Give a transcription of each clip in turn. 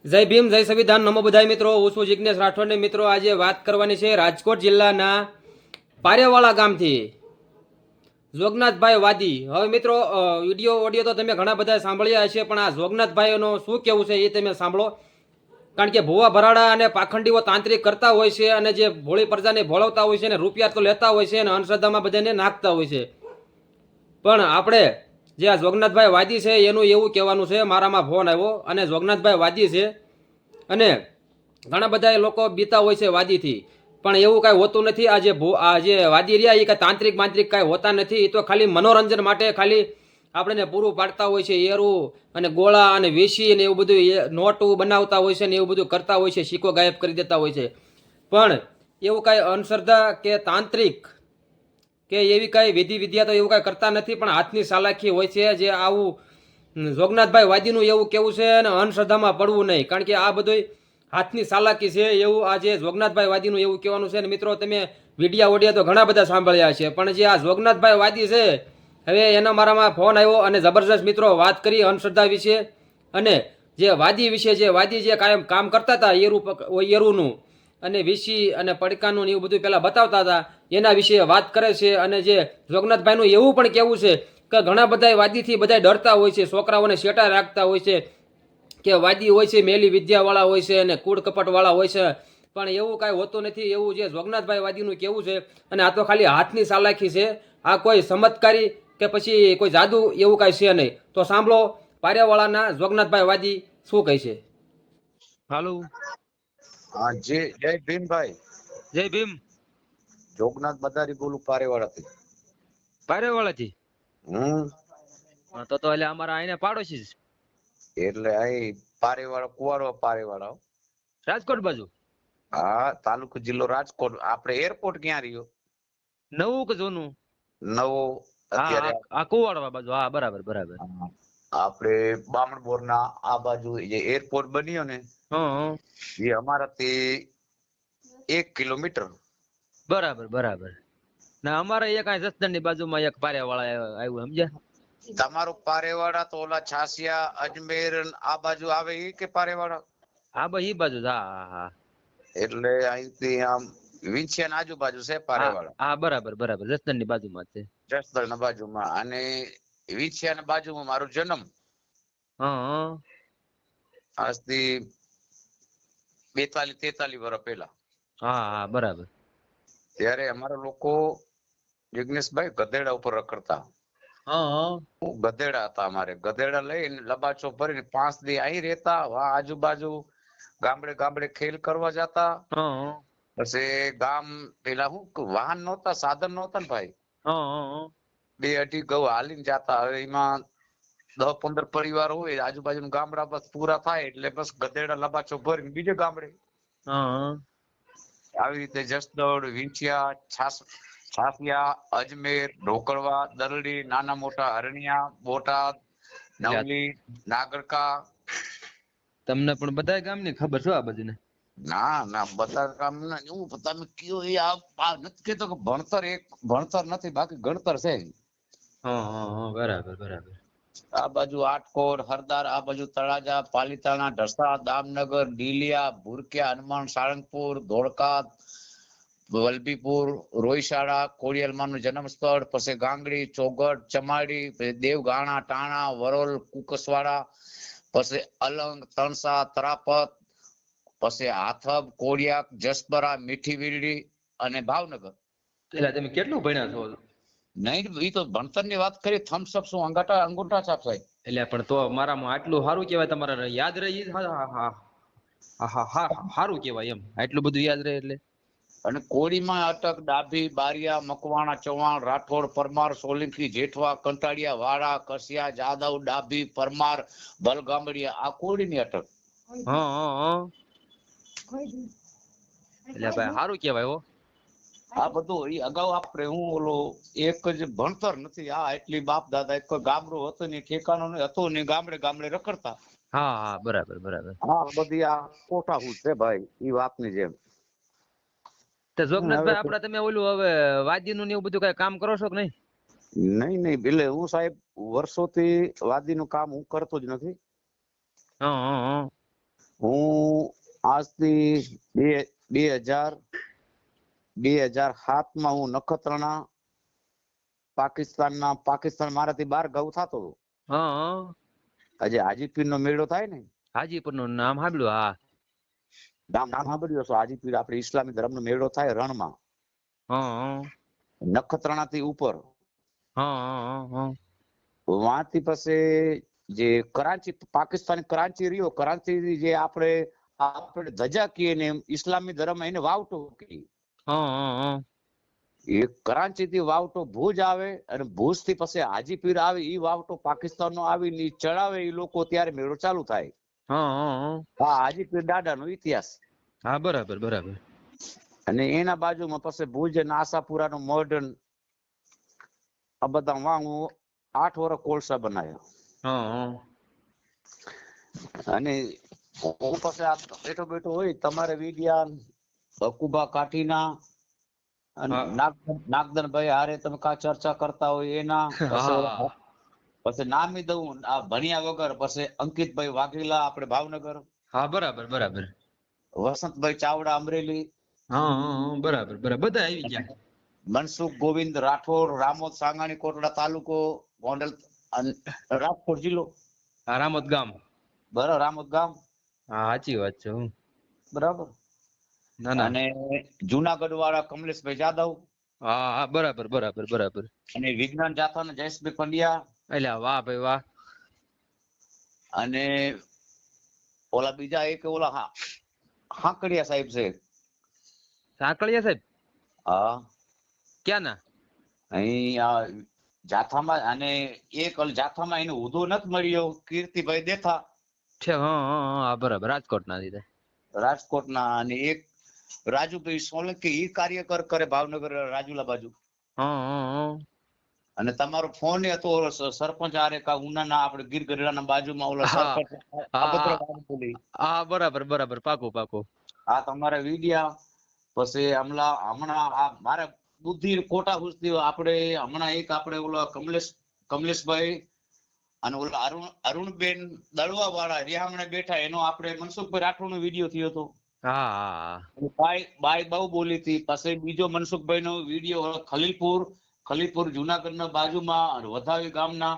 જય ભીમ, જય સંવિધાન, નમો બધાય મિત્રો. હું છું જિજ્ઞેશ રાઠોડને મિત્રો આજે વાત કરવાની છે રાજકોટ જિલ્લાના પારેવાળા ગામથી જોગનાથભાઈ વાદી. હવે મિત્રો વિડીયો ઓડિયો તો તમે ઘણા બધા સાંભળ્યા હશે, પણ આ જોગનાથભાઈનું શું કેવું છે એ તમે સાંભળો. કારણ કે ભુવા ભરાડા અને પાખંડીઓ તાંત્રિક કરતા હોય છે અને જે ભોળી પ્રજાને ભોળવતા હોય છે અને રૂપિયા તો લેતા હોય છે અને અંધશ્રદ્ધામાં બધાને નાખતા હોય છે. પણ આપણે જે આ જોગનાથભાઈ વાદી છે એનું એવું કહેવાનું છે, મારામાં ફોન આવ્યો અને જોગનાથભાઈ વાદી છે અને ઘણા બધા લોકો બીતા હોય છે વાદીથી, પણ એવું કાંઈ હોતું નથી. આ જે વાદી રહ્યા એ કાંઈ તાંત્રિક માંત્રિક કાંઈ હોતા નથી. એ તો ખાલી મનોરંજન માટે ખાલી આપણને પૂરું પાડતા હોય છે. એરું અને ગોળા અને વેસી ને એવું બધું નોટું બનાવતા હોય છે ને એવું બધું કરતા હોય છે, સિક્કો ગાયબ કરી દેતા હોય છે. પણ એવું કાંઈ અંધશ્રદ્ધા કે તાંત્રિક કે એવી કાંઈ વિધિ વિદ્યા તો એવું કાંઈ કરતા નથી, પણ હાથની ચાલાકી હોય છે. જે આવું જોગનાથભાઈ વાદીનું એવું કેવું છે અને અંધશ્રદ્ધામાં પડવું નહીં, કારણ કે આ બધું હાથની ચાલાકી છે એવું આ જે જોગનાથભાઈ વાદીનું એવું કહેવાનું છે. અને મિત્રો તમે વિડિયા ઓડિયા તો ઘણા બધા સાંભળ્યા છે, પણ જે આ જોગનાથભાઈ વાદી છે હવે એના મારામાં ફોન આવ્યો અને જબરજસ્ત મિત્રો વાત કરી અંધશ્રદ્ધા વિશે અને જે વાદી વિશે. જે વાદી જે કાયમ કામ કરતા હતા એરુનું અને વીસી અને પડકાનું એવું બધું પહેલાં બતાવતા હતા એના વિશે વાત કરે છે. અને જે જોગનાથભાઈનું એવું પણ કહેવું છે કે ઘણા બધા વાદીથી બધા ડરતા હોય છે, છોકરાઓને શેટા રાખતા હોય છે કે વાદી હોય છે મેલી વિદ્યાવાળા હોય છે અને કૂડ કપટવાળા હોય છે, પણ એવું કાંઈ હોતું નથી. એવું જે જોગનાથભાઈ વાદીનું કહેવું છે. અને આ તો ખાલી હાથની ચાલાકી છે, આ કોઈ ચમત્કારી કે પછી કોઈ જાદુ એવું કાંઈ છે નહીં. તો સાંભળો પારેવાળાના જોગનાથભાઈ વાદી શું કહે છે. હાલો. હા જય ભીમભાઈ. જય ભીમ. જોગનાથ બધારી બોલું પારેવાળાથી. પારેવાળાથી? હમ હા, તો એટલે અમારા આઈને પાડોશી છે. એટલે અહીં પારેવાળા કુવાડવા પારેવાળા હો. રાજકોટ બાજુ? હા, તાલુકો જિલ્લો રાજકોટ. આપણે એરપોર્ટ ક્યાં રહ્યો? નવું કે જૂનું? નવો અત્યારે. હા, આ કુવાડવા બાજુ. હા, બરાબર બરાબર. હા. આપણે બામણબોરના આ બાજુ જે એરપોર્ટ બન્યો ને હા, એ અમારાથી 1 કિલોમીટર. બરાબર બરાબર. ના, અમારે એક આ જસદણની બાજુમાં એક પારેવાળા આવ્યું, સમજ્યા? તમારું પારેવાળા તો ઓલા છાસિયા અજમેર આ બાજુ આવે એ કે પારેવાળા? હા, બસ ઈ બાજુ. હા હા હા. એટલે અહીંથી આમ વિંછિયાના આજુબાજુ છે હા પારેવાળા. હા, બરાબર બરાબર. જસદણની બાજુમાં જ છે. જસદણના બાજુમાં. અને વિંછિયાના બાજુમાં મારો જન્મ. હા આજથી 42-43 વર્ષ પહેલા. હા હા, બરાબર. ત્યારે અમારા લોકો જિગ્નેશભાઈ ગધેડા ઉપર રખડતા. હા ગધેડા હતા અમારે. ગધેડા લઈને લબાચો ભરીને 5 દી અહીં રહેતા. આજુબાજુ ગામડે ગામડે ખેલ કરવા જતા. હા પછી ગામ પેલા વાહન નહોતા, સાધન નહોતા ને ભાઈ. હા 2-2.5 ઘઉં હાલીને જતા. હવે એમાં 10-15 પરિવાર હોય, આજુબાજુ ગામડા બસ પૂરા થાય એટલે બસ ગધેડા લબાચો ભરીને બીજે ગામડે. હા. આવી રીતે જસદણ, વિંછિયા, છાસિયા, અજમેર, ઢોકળવા, દરડી, નાના મોટા હરણિયા, બોટાદ, નવલી, નાગરકા. તમને પણ બધા ગામની ખબર છે આ બધીને? ના ના, બધા કામ ના. હું તમે કયો એ આ નથી કેતો કે ભણતર નથી, બાકી ગણતર છે. હા હા હા, બરાબર બરાબર. આ બાજુ આટકોટ, હરદાર, આ બાજુ તળાજા, પાલીતાણા, ઢસા, દામનગર, ડીલિયા, ભુરકિયા, હનુમાન, સાળંગપુર, ધોળકા, વલભીપુર, રોઈશાળા, કોળિયાલમાનું જન્મ સ્થળ, પછી ગાંગડી, ચોગટ, ચમાડી, પછી દેવગાણા, ટાણા, વરોલ, કુકસવાડા, પછી અલંગ, તણસા, તરાપત, પછી હાથબ, કોડિયાક, જસપરા, મીઠી વીરડી અને ભાવનગર. એટલે તમે કેટલું ભણ્યા છો? નહીં, એ તો ભણતર ની વાત કરી. થમ્સઅપ શું અંગૂઠા છાપ સાહેબ. એટલે પણ તો મારામાં આટલું સારું કેવાય, તમારે યાદ રહી. હા હા હા હા, સારું કેવાય એમ, આટલું બધું યાદ રહે એટલે. અને કોળીમાં અટક, ડાભી, બારિયા, મકવાણા, ચૌહાણ, રાઠોડ, પરમાર, સોલંકી, જેઠવા, કંટાળિયા, વાળા, કસિયા, જાદવ, ડાભી, પરમાર, બલગામડિયા, આ કોળીની અટક. હા હા હા. એટલે ભાઈ સારું કેવાય હો. આ બધું એ અગાઉ આપણે હું ઓલો એક જ ભણતર નથી. આ એટલી બાપ દાદા એક ગામડું હતું ને ઠેકાણું હતું ને, ગામડે ગામડે રખડતા. હા હા, બરાબર બરાબર. હા, બધી આ કોઠાહૂદ છે ભાઈ, ઈ વાતની જેમ. તો હવે જોગનાથભાઈ, આપડે તમે ઓલું હવે વાદીનું ને એવું બધું કઈ કામ કરો છો કે નહીં? નહીં એટલે હું સાહેબ વર્ષોથી વાદીનું કામ હું કરતો જ નથી. હા હા હા. હું આજથી 2007 હું નખત્રાણા પાકિસ્તાન મારાથી 12 ગાઉ થતો હતો. હા આજે હાજીપીર નો મેળો થાય ને, હાજીપુર નું નામ સાંભળ્યું. હા નામ સાંભળ્યો છો? હાજીપીર આપણે ઇસ્લામી ધર્મ નો મેળો થાય રણમાં, હા નખત્રાણા થી ઉપર. હા વાંથી પછી જે કરાચી, પાકિસ્તાન કરાચી રહ્યો, કરાચી જે આપણે ધજા કહીએ ને, ઇસ્લામી ધર્મ એને વાવટો કહીએ. હા એ કરાચી થી વાવટો ભુજ આવે, અને ભુજ થી પછી હાજીપીર આવે. ઈ વાવટો પાકિસ્તાન નો આવીને ચડાવે એ લોકો, ત્યારે મેળો ચાલુ થાય. હા હા, હાજીપીર દાદા નો ઇતિહાસ. હા બરાબર બરાબર. અને એના બાજુમાં પછી ભુજ અને આશાપુરા નું મોઢન, આ બધા હું 8 વર્ષ કોલસા બનાવ્યા. હા અને હું પછી આ બેઠો હોય, તમારે વિદ્યા બકુબા કાઠીના અને નાગદનભાઈ હારે તમે કા ચર્ચા કરતા હોય એના. હા પછી નામી દઉં આ ભણ્યા વગર, પછી અંકિતભાઈ વાઘેલા આપણે ભાવનગર, હા બરાબર બરાબર. વસંતભાઈ ચાવડા અમરેલી, હા બરાબર બરાબર, બધા આવી ગયા. મનસુખ ગોવિંદ રાઠોડ રામોદ સાંગાણી કોટડા તાલુકો ગોંડલ રાજકોટ જિલ્લો. હા રામોદ ગામ. બરાબર, રામોદ ગામ. હા સાચી વાત છે. બરાબર. ના ના. અને જુનાગઢ વાળા કમલેશભાઈ જાદવ, હા હા બરાબર બરાબર બરાબર. અને વિજ્ઞાન જાથાના જયેશભાઈ પંડ્યા, એટલે વાહ ભાઈ વાહ. અને ઓલા બીજા એક ઓલા હાંકડિયા સાહેબ છે. સાંકળિયા સાહેબ? હા, ક્યાં ના? અહીં જાથામાં. અને એક જાથામાં એને ઉધો નથી મળ્યો, કીર્તિભાઈ દેથા છે. હા હા બરાબર, રાજકોટ ના દીધા. રાજકોટના. અને એક રાજુભાઈ સોલંકી, ઈ કાર્યકર કરે ભાવનગર રાજુલા બાજુ. હા અને તમારો ફોન હતો સરપંચ આરે કા ઉનાના આપણે ગીર ગઢડાના બાજુમાં ઓલા હા સરપંચ હા બોલી. હા બરાબર બરાબર, પાકું પાકું. આ તમારે વિડિયા. પછી હમણાં આ મારે બુદ્ધિ ખોટા હુસતી આપણે હમણાં એક આપણે ઓલા કમલેશભાઈ અને ઓલા અરુણબેન દળવા વાળા રિહામણે બેઠા, એનો આપણે મનસુખભાઈ રાઠોડ નો વિડીયો થયો હતો. હા હા બાઈ બહુ બોલી હતી. પછી બીજો મનસુખભાઈ નો વિડીયો ખલીપુર જુનાગઢના બાજુમાં વધાવી ગામના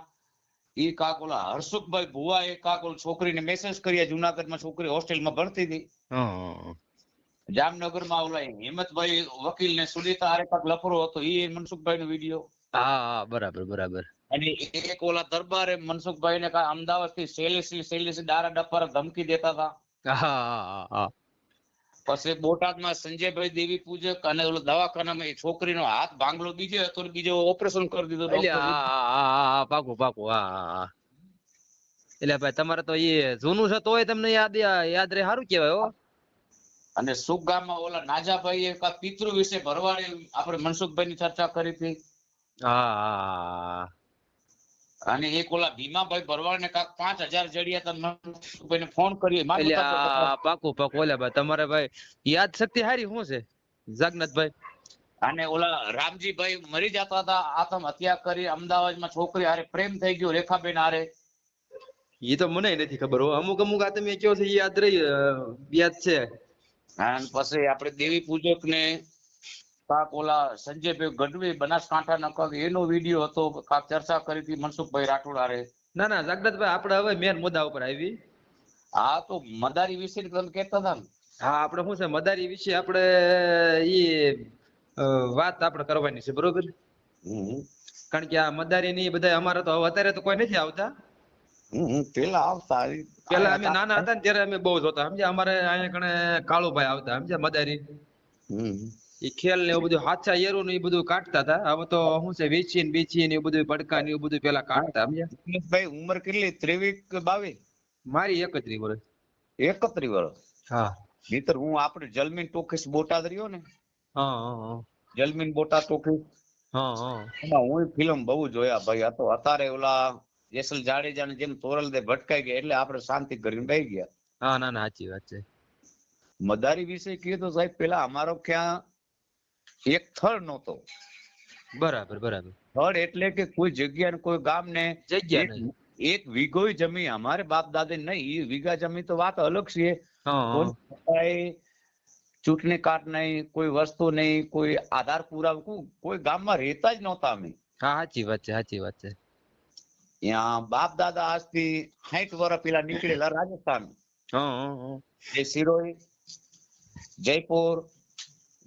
ઈ કાક ઓલા હરસુખભાઈ ભુવા એ કાક ઓલ છોકરીને મેસેજ કર્યા, જુનાગઢમાં છોકરી હોસ્ટેલમાં ભણતી હતી. હા જામનગરમાં ઓલા હિંમતભાઈ વકીલ ને સુનીતા હારે કાક લફરો હતો, ઈ મનસુખભાઈ નો વિડીયો. હા બરાબર બરાબર. અને એક ઓલા દરબારે મનસુખભાઈ ને અમદાવાદ થી સેલેસી દારા ડપ્પર ધમકી દેતા હતા. હા હા. પછી બોટાદમાં સંજયભાઈ દેવી પૂજક અને ઓલો દવાખાનામાં એ છોકરીનો હાથ ભાંગલો બીજો હતો, બીજો ઓપરેશન કરી દીધું એટલે ડોક્ટર. હા પાકું પાકું. હા એટલે ભાઈ તમારે તો એ જૂનું છે તોય તમને યાદ રહે, સારું કેવાય. હો. અને સુખગામમાં ઓલા નાજાભાઈ એ પિતૃ વિશે ભરવાડે આપણે મનસુખભાઈ ની ચર્ચા કરી હતી. હા અને એક ઓલા ભીમાભાઈ ભરવાડ ને કાક 5000 જડિયા હતા, મનસુખભાઈ ને ફોન કર્યો. એટલે પાકું પાકું. ઓલા ભાઈ તમારે ભાઈ યાદ શક્તિ સારી શું છે જગન્નાથભાઈ? અને ઓલા રામજીભાઈ મરી જતા હતા, આત્મહત્યા કરી અમદાવાદમાં, છોકરી હારે પ્રેમ થઈ ગયો રેખાબેન હારે. એ તો મને નથી ખબર. અમુક આ તમે કયો છો એ યાદ રહી, યાદ છે. અને પછી આપણે દેવી પૂજક ને કાક ઓલા સંજયભાઈ ગઢવી બનાસકાંઠા ના કાક એનો વિડીયો હતો, કાક ચર્ચા કરી હતી મનસુખભાઈ રાઠોડ હારે. ના ના જગન્નાથભાઈ, આપણે હવે મેન મુદ્દા ઉપર આવી. હા, તો મદારી વિશે તમે કહેતા હતા ને? હા, આપણે શું છે મદારી વિશે આપણે ઈ વાત આપણે કરવાની છે, બરોબર? કારણ કે આ મદારી ની બધા અમારે તો અત્યારે તો કોઈ નથી આવતા. પેલા આવતા. પેલા અમે નાના હતા ને ત્યારે અમે બહુ જોતા. સમજ્યા? અમારે અહીંયા કણે કાળુભાઈ આવતા, સમજ્યા? મદારી એ ખેલ ને એવું બધું હાથા એરું ને એ બધું કાઢતા હતા. હવે તો શું છે બીચી ને એવું બધું પડકા ને એવું બધું પેલા કાઢતા. સમજ્યા? ભાઈ ઉંમર કેટલી? 23 કે 22? મારી 31 વર્ષ. 31 વર્ષ. હા નહીતર હું આપણે જલમીન ટોકીસ બોટાદ રહ્યો ને, હા જલમીન બોટાદ ટોકીસ, હા એમાં હું ફિલ્મ બહુ જોયા ભાઈ. આ તો અત્યારે ઓલા જેસલ જાડેજા ને જેમ તોરલ દે ભટકાઈ ગયા એટલે આપણે શાંતિ કરીને બેસી ગયા. હા ના ના સાચી વાત છે. મદારી વિશે કીધું તો સાહેબ, પેલા અમારો ક્યાં એક થળ નહોતો. બરાબર બરાબર. થળ એટલે કે કોઈ જગ્યા ને કોઈ ગામ ને જગ્યા એક નહીં. એક વીઘોય જમીન અમારે બાપ દાદા નહીં, એ વીઘા જમીન તો વાત અલગ છે. હા કોઈ છતાંય ચૂંટણી કાર્ડ નહીં, કોઈ વસ્તુ નહીં, કોઈ આધાર પુરાવો, કોઈ ગામમાં રહેતા જ નહોતા અમે. હા, સાચી વાત છે, સાચી વાત છે. ત્યાં બાપ દાદા આજથી 60 વર્ષ પેલા નીકળેલા રાજસ્થાન, હા હા હા એ સિરોહી, જયપુર,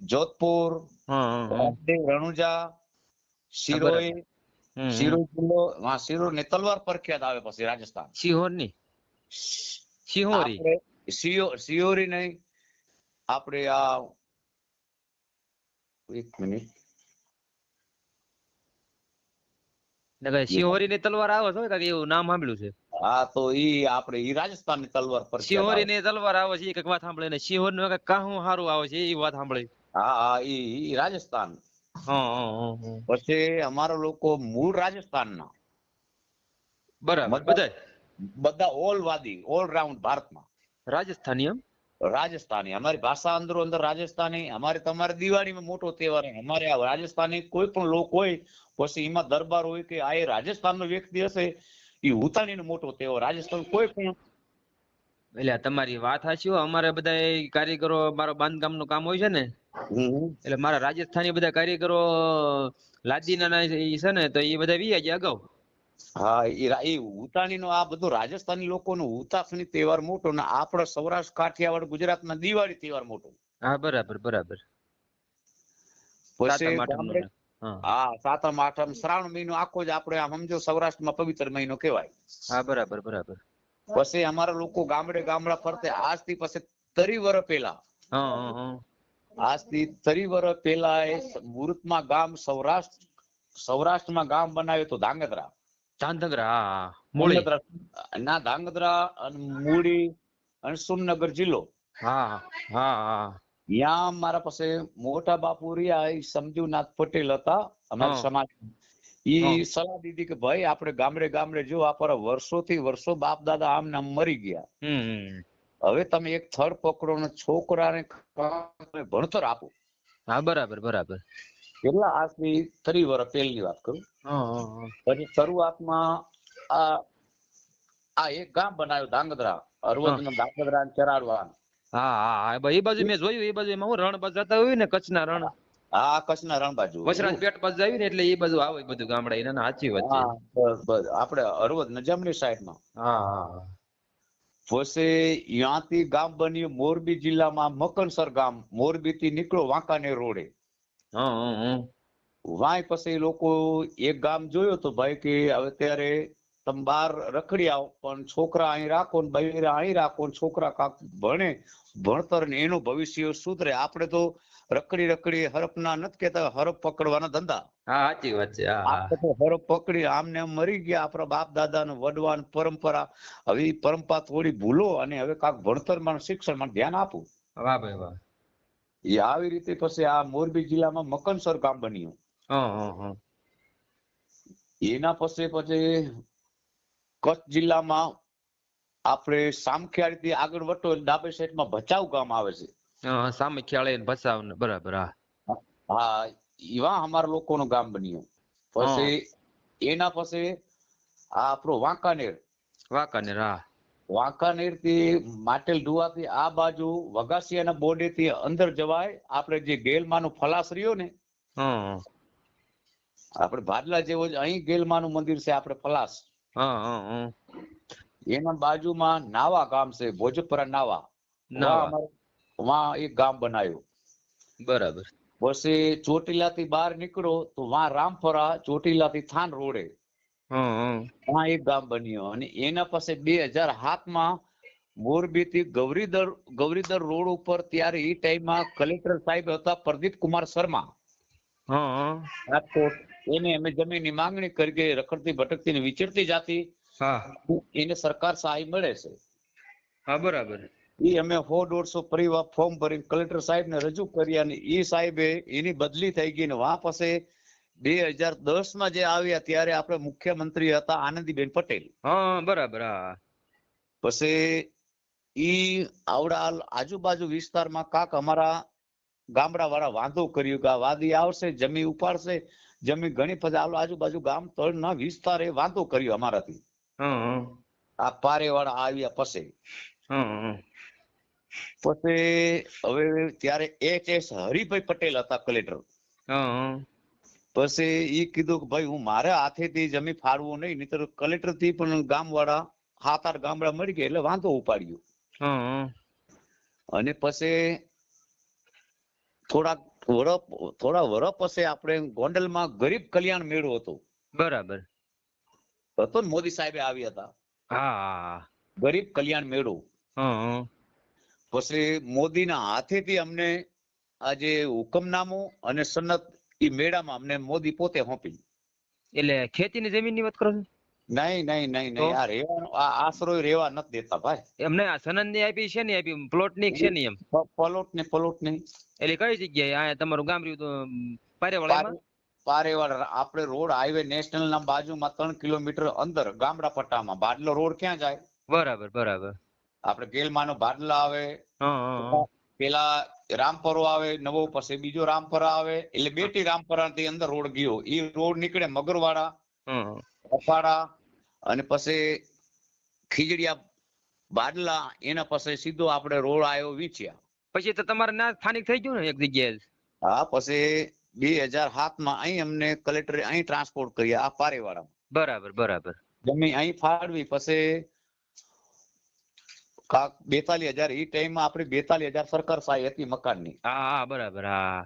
જોધપુર, હા હા હા. રામદેવ, રણુજા, સિરોહી, હમ, હમ. સિરોહી જિલ્લો, સિરોહી ને તલવાર પ્રખ્યાત આવે પછી રાજસ્થાન. સિહોરની સિહોરી આપણે સિયોરી નહીં, આપણે આ એક મિનિટ, સિહોરી ની તલવાર આવે છે કાંઈક એવું નામ સાંભળ્યું છે. હા તો ઈ આપણે ઈ રાજસ્થાન ની તલવાર પ્રખ્યાત સિહોરી આવે. ની તલવાર આવે છે એ કંઈક વાત સાંભળે ને સિહોર નું કંઈક કાહું સારું આવે છે એ વાત સાંભળી. હા હા ઈ રાજસ્થાન. હા હા હા હા. પછી અમારા લોકો મૂળ રાજસ્થાનના, બરાબર, બધા બધાય બધા ઓલ વાદી, ઓલ રાઉન્ડ ભારતમાં રાજસ્થાની એમ. રાજસ્થાની. અમારી ભાષા અંદરો અંદર રાજસ્થાની. અમારે તમારે દિવાળીમાં મોટો તહેવાર છે. અમારે આ રાજસ્થાની કોઈ પણ લોક હોય, પછી એમાં દરબાર હોય કે આ એ રાજસ્થાનનો વ્યક્તિ હશે, એ ઉતાણીનો મોટો તહેવાર. રાજસ્થાન કોઈ પણ એટલે તમારી વાત સાચી હો. અમારે બધા કારીગરો, મારો બાંધકામ નું કામ હોય છે ને, એટલે મારા રાજસ્થાની બધા કારીગરો લાદીના ઈ છે ને, તો એ બધા વી ગયા અગાઉ. હા એ ઉતાણીનો આ બધું રાજસ્થાની લોકોનો ઉતાસની તહેવાર મોટો, ને આપણા સૌરાષ્ટ્ર કાઠિયાવાડ ગુજરાતમાં દિવાળી તહેવાર મોટો. હા, બરાબર બરાબર. પછી સાતમ આઠમ નું ગામડે ને. હા હા સાતમ આઠમ શ્રાવણ મહિનો આખો જ આપણે આમ સમજો સૌરાષ્ટ્રમાં પવિત્ર મહિનો કહેવાય. હા, બરાબર બરાબર. પછી અમારા લોકો ગામડે ગામડા ફરતે આજથી પછી 30 વર્ષ પહેલા, હા હા હા. આજથી 30 વર્ષ પહેલા એ મુહૂર્તમાં ગામ સૌરાષ્ટ્રમાં ગામ બનાવ્યું હતું ધાંગધ્રા. ધાંધગરા, હા હા. મૂળી. ધાંગધ્રા અને મૂળી અને સુરનગર જિલ્લો. હા હા હા. ત્યાં મારા પાસે મોટા બાપુ રહ્યા, એ સમજુનાથ પટેલ હતા અમારા હા સમાજ. હા. ઈ સલાહ દીધી કે ભાઈ આપણે ગામડે ગામડે જો આપણા વર્ષોથી વર્ષો બાપ દાદા આમ નામ મરી ગયા, હમ. હવે તમે એક થડ પકડો ને છોકરાને ભણતર આપો. હા, બરાબર બરાબર. કેટલા આજથી 30 વર્ષ પહેલી વાત કરું. હા હા પછી શરૂઆતમાં આ આ એક ગામ બનાવ્યું ધાંગધ્રા, હા. હળવદ નું ધાંગધ્રા ને ચરાડવા. હા હા હા, એ બાજુ મેં જોયું. એ બાજુ એમાં હું રણ બજાતા હોય ને, કચ્છના રણ, હા કચ્છના રણ બાજુ. વસરાજ પેટ બાજુ આવી ને, એટલે એ બાજુ આવે બધું ગામડા. એના સાચી વાત છે. હા બસ બસ આપણે હળવદ ને જમણી સાઈડમાં. હા હા પછી ત્યાંથી ગામ બન્યું મોરબી જિલ્લામાં મકનસર ગામ. મોરબી થી નીકળો વાંકાનેર રોડે, હા હા હા. વાય પછી લોકો એક ગામ જોયું તો ભાઈ કે હવે ત્યારે તમે બહાર રખડી આવો, પણ છોકરા અહીં રાખો ને બૈરા અહીં રાખો ને છોકરા કાક ભણે, ભણતર ને એનું ભવિષ્ય સુધરે. આપણે તો રખડી રખડી હરપના નથી કેતા, હરપ પકડવાના ધંધા. હા, સાચી વાત છે. હા હા. આપણે તો હરપ પકડી આમને આમ મરી ગયા. આપણા બાપ દાદા નું વડવાન પરંપરા, હવે ઈ પરંપરા થોડી ભૂલો અને હવે કાક ભણતરમાં શિક્ષણમાં ધ્યાન આપવું. વાહ ભાઈ વાહ. એ આવી રીતે પછી આ મોરબી જિલ્લામાં મકનસર ગામ બન્યું. હા હા હા. એના પછી કચ્છ જિલ્લામાં આપણે સામખિયાળી થી આગળ વટો ડાબે સાઈડમાં ભચાઉ ગામ આવે છે. હા, સામે ખ્યાળે ભસાવ ને, બરાબર. હા હા એવા અમારા લોકોનું ગામ બન્યું. હા. પછી એના પછી આ આપણું વાંકાનેર. વાંકાનેર, હા. વાંકાનેર થી માટેલ ડુવાથી આ બાજુ વગાસિયાના બોર્ડે થી અંદર જવાય. આપણે જે ગેલમાનું ફલાસ રહ્યો ને, હા આપણે ભાડલા જેવો જ અહીં ગેલમાનું મંદિર છે આપણે ફલાસ. હા હા હા. એના બાજુમાં નાવા ગામ છે, ભોજપુરા નાવા. નવા. વાં એક ગામ બનાવ્યું. બરાબર. પછી ચોટીલા થી બહાર નીકળો તો વાં રામપરા, ચોટીલા થી થાન રોડે હા હા. વાં એક ગામ બન્યું. અને એના પાસે 2007માં મોરબી થી ગૌરીદર રોડ ઉપર, ત્યારે એ ટાઈમમાં કલેક્ટર સાહેબ હતા પ્રદીપ કુમાર શર્મા હા હા. રાજકોટ. એને અમે જમીનની માંગણી કરી કે રખડતી ભટકતી ને વિચરતી જાતિ, હા એને સરકાર સહાય મળે છે. હા, બરાબર. એ અમે 100-150 પરિવાર ફોર્મ ભરીને કલેક્ટર સાહેબ ને રજૂ કર્યા, અને એ સાહેબે એની બદલી થઈ ગઈ. ને વાં પાસે 2010માં જે આવ્યા ત્યારે આપણે મુખ્યમંત્રી હતા આનંદીબેન પટેલ. હા, બરાબર. હા. પછી ઈ આવડા આજુબાજુ વિસ્તારમાં કાક અમારા ગામડા વાળા વાંધો કર્યું કે આ વાદી આવશે, જમીન ઉપાડશે. જમીન ઘણી પછી આજુબાજુ ગામ તળના વિસ્તારે વાંધો કર્યો અમારાથી. હં, આ પારેવાળા આવ્યા પછી હં, પછી હવે ત્યારે HS હરિભાઈ પટેલ હતા કલેક્ટર. હં, પછી ઈ કીધું કે ભાઈ હું મારા હાથેથી જમી ફાળવું નહીં, નહીતર કલેક્ટર થી પણ ગામવાળા 7-8 ગામડા મળી ગયા એટલે વાંધો ઉપાડ્યો. હં, અને પછી થોડા વરસ પછી આપણે ગોંડલમાં ગરીબ કલ્યાણ મેળો હતો બરાબર. હતો ને, મોદી સાહેબે આવ્યા હતા હા, હા, ગરીબ કલ્યાણ મેળો. હા. પછી મોદીના હાથેથી અમને આજે હુકમનામું અને સનદ ઈ મેળામાં અમને મોદી પોતે સોંપી. એટલે ખેતીની જમીનની વાત કરો છો? નહીં નહીં નહીં તો? નહીં, આ રેવાનું આ આશરો રેવા નથી દેતા ભાઈ. એમને આ સનદની આપી છે ને, આપી પ્લોટની છે ને એમ? પલોટ નહીં એટલે કઈ જગ્યાએ? આ તમારું ગામ રહ્યું તો પારેવાળામાં? પારેવાડા આપણે રોડ હાઈવે નેશનલ ના બાજુમાં 3 કિલોમીટર અંદર ગામડા પટ્ટામાં. બાદલો રોડ ક્યાં જાય? બરાબર, બરાબર. આપણે ગેલમાનો બાદલા આવે, હા, હા, પેલા રામપરો આવે નવો, પછી બીજો રામપરા આવે, એટલે બેટી રામપરા થી અંદર રોડ ગયો. ઈ રોડ નીકળે મગરવાડા, હા. અપાડા અને પછી ખીજડીયા બાદલા, એના પછી સીધો આપણે રોડ આવ્યો વીંછિયા. પછી તો તમારે ના સ્થાનિક થઈ ગયું ને એક જગ્યાએ? હા, પછી 2007 માં અહીં અમને કલેક્ટરે અહીં ટ્રાન્સપોર્ટ કર્યા આ પારેવાડામાં. બરાબર, બરાબર. જમીન અહીં ફાળવી. પછી કાક 42,000 ઈ ટાઈમમાં આપણી 42,000 સરકાર સહાય હતી મકાનની. હા, હા, બરાબર. હા,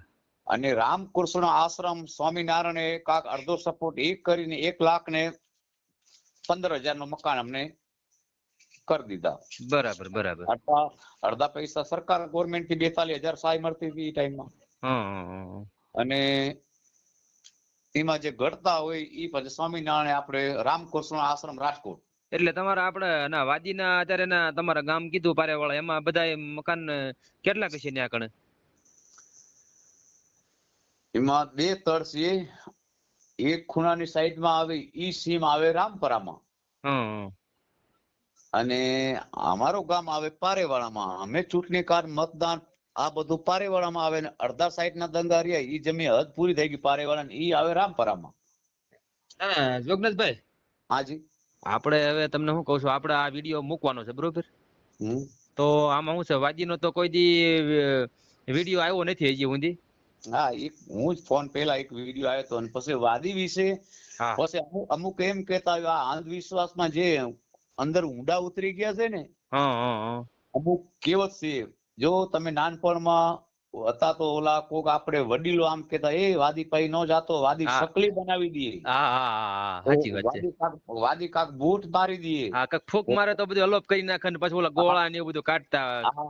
અને રામકૃષ્ણ આશ્રમ સ્વામિનારાયણ કાક અડધો સપોર્ટ એક કરીને 1,15,000 નું મકાન અમને કરી દીધા. બરાબર, બરાબર. અડધા પૈસા સરકાર ગવર્મેન્ટ થી 42,000 સહાય મળતી હતી ઈ ટાઈમમાં. હા, અને એમાં જે ઘટતા હોય ઈ પછી સ્વામિનારાયણ આપણે રામકૃષ્ણ આશ્રમ રાજકોટ. એટલે તમારા આપણે ના વાદીના અત્યારે ના તમારા ગામ કીધું પારેવાળા, એમાં બધા મકાન કેટલા છે ત્યાં કણે? એમાં 2 તળ છે. એક ખૂણાની સાઈડમાં આવે ઈ સીમ આવે રામપરામાં, હા, અને અમારું ગામ આવે પારેવાડામાં. અમે ચૂંટણી કાર્ડ મતદાન આ બધું પારેવાડામાં આવે, ને અડધા સાઈડ ના દંગા રહ્યા ઈ જમીન હદ પૂરી થઈ ગઈ પારેવાડા ને ઈ આવે રામપરામાં. હા. જોગનાથભાઈ, હાજી. આપણે હવે તમને શું કહું છું, આપણે આ વિડીયો મૂકવાનો છે, બરોબર? તો આમાં શું છે, વાદીનો તો કોઈ દી વિડીયો આવ્યો નથી હજી સુધી. હા, હું જ ફોન પેલા એક વિડીયો આવ્યો હતો, અને પછી વાદી વિશે હા, પછી અમુક એમ કેતા હોય આ અંધવિશ્વાસમાં જે અંદર ઊંડા ઉતરી ગયા છે ને, હા, હા, અમુક કેવત છે. જો તમે નાનપણમાં હતા તો ઓલા કોક આપણે વડીલો આમ કેતા એ વાદી પાઈ ન જાતો, વાદી હા. સકલી બનાવી દઈએ, હા, હા, હા, સાચી વાત છે. વાદી કાક બૂટ મારી દઈએ. હા, કાક ફૂક મારે તો બધું અલોપ કરી નાખે ને પછી ઓલા ગોળા ને એવું બધું કાઢતા.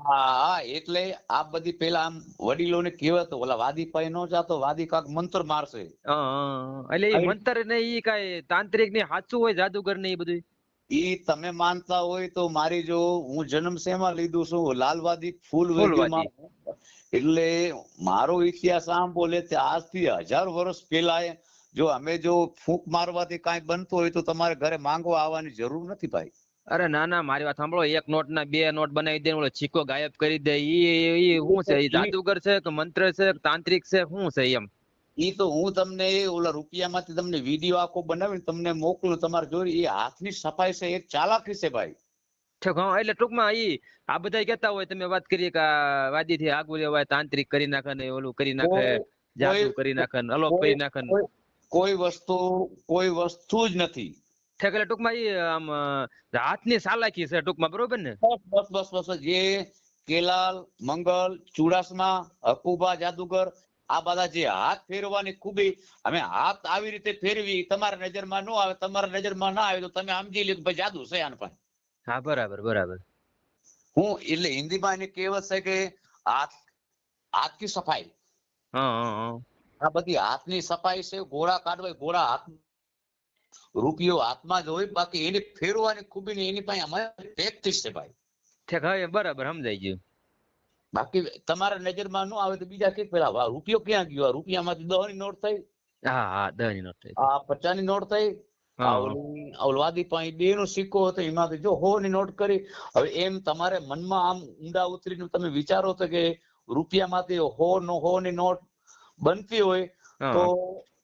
હા, એટલે આ બધી પેલા આમ વડીલોને કહેવત, ઓલા વાદી પાઈ ન જાતો, વાદી કાક મંત્ર મારશે. એટલે એ મંતર ને ઈ કાઈ તાંત્રિક ને સાચું હોય, જાદુગર ને એ બધું? ઈ તમે માનતા હોય તો મારી જો હું જન્મ શેમાં લીધું છું, લાલવાદી ફૂલ વેદ્યુમાં. એટલે મારો ઇતિહાસ આમ બોલે તે આજથી 1000 વર્ષ પહેલા જો અમે જો ફૂંક મારવાથી કાંઈ બનતું હોય તો તમારે ઘરે માંગવા આવવાની જરૂર નથી ભાઈ. અરે ના ના, મારી વાત સાંભળો. એક નોટ ના 2 નોટ બનાવી દે, ઓલો છીકો ગાયબ કરી દે. ઈ શું છે? ઈ જાદુગર છે કે મંત્ર છે કે તાંત્રિક છે, શું છે એમ? ઈ તો હું તમને ઓલા રૂપિયામાંથી તમને વિડીયો આખો બનાવીને તમને મોકલું, તમારે જોઈ. એ હાથની સફાઈ છે, એક ચાલાકી છે ભાઈ. એટલે ટૂંકમાં ઈ આ બધા કહેતા હોય, તમે વાત કરી કે વાદી થી આગુ લેવાય, તાંત્રિક કરી નાખે ને ઓલું કરી નાખે, જાદુ કરી નાખે ને અલોપ કરી નાખે. કોઈ વસ્તુ જ નથી. એટલે ટૂંકમાં ઈ આમ હાથની ચાલાકી છે ટૂંકમાં, બરોબર ને? બસ જે કેલાલ, મંગલ, ચુડાસમા, હકુબા જાદુગર, આ બધા જે હાથ ફેરવાની ખૂબી, અમે હાથ આવી રીતે ફેરવી, તમારા નજરમાં ન આવે, તમારા નજરમાં ના આવે તો તમે સમજી લો કે ભાઈ જાદુ છે આના પાસે. હા, બરાબર, બરાબર. હું એટલે હિન્દીમાં એની કહેવત છે કે હાથ કી સફાઈ. હા, આ બધી હાથની સફાઈ છે. ગોળા કાઢવા, ગોળા હાથ, રૂપિયો હાથમાં જ હોય, બાકી એને ફેરવાની ખૂબી ને એની પાસે અમારી પ્રેક્ટિસ છે ભાઈ. હવે બરાબર સમજાઈ ગયું. બાકી તમારા નજરમાં ન આવે તો બીજા કે પેલા રૂપિયો ક્યાં ગયો? રૂપિયામાંથી 10 ની નોટ થઈ, હા, 10 ની નોટ થઈ, આ 50 ની નોટ થઈ, વાદી પાસે 2 નો સિક્કો હતો, એમાંથી જો 100 ની નોટ કરી. હવે એમ તમારે મનમાં આમ ઊંડા ઉતરીને તમે વિચારો તો કે રૂપિયામાંથી 100 ની નોટ બનતી હોય તો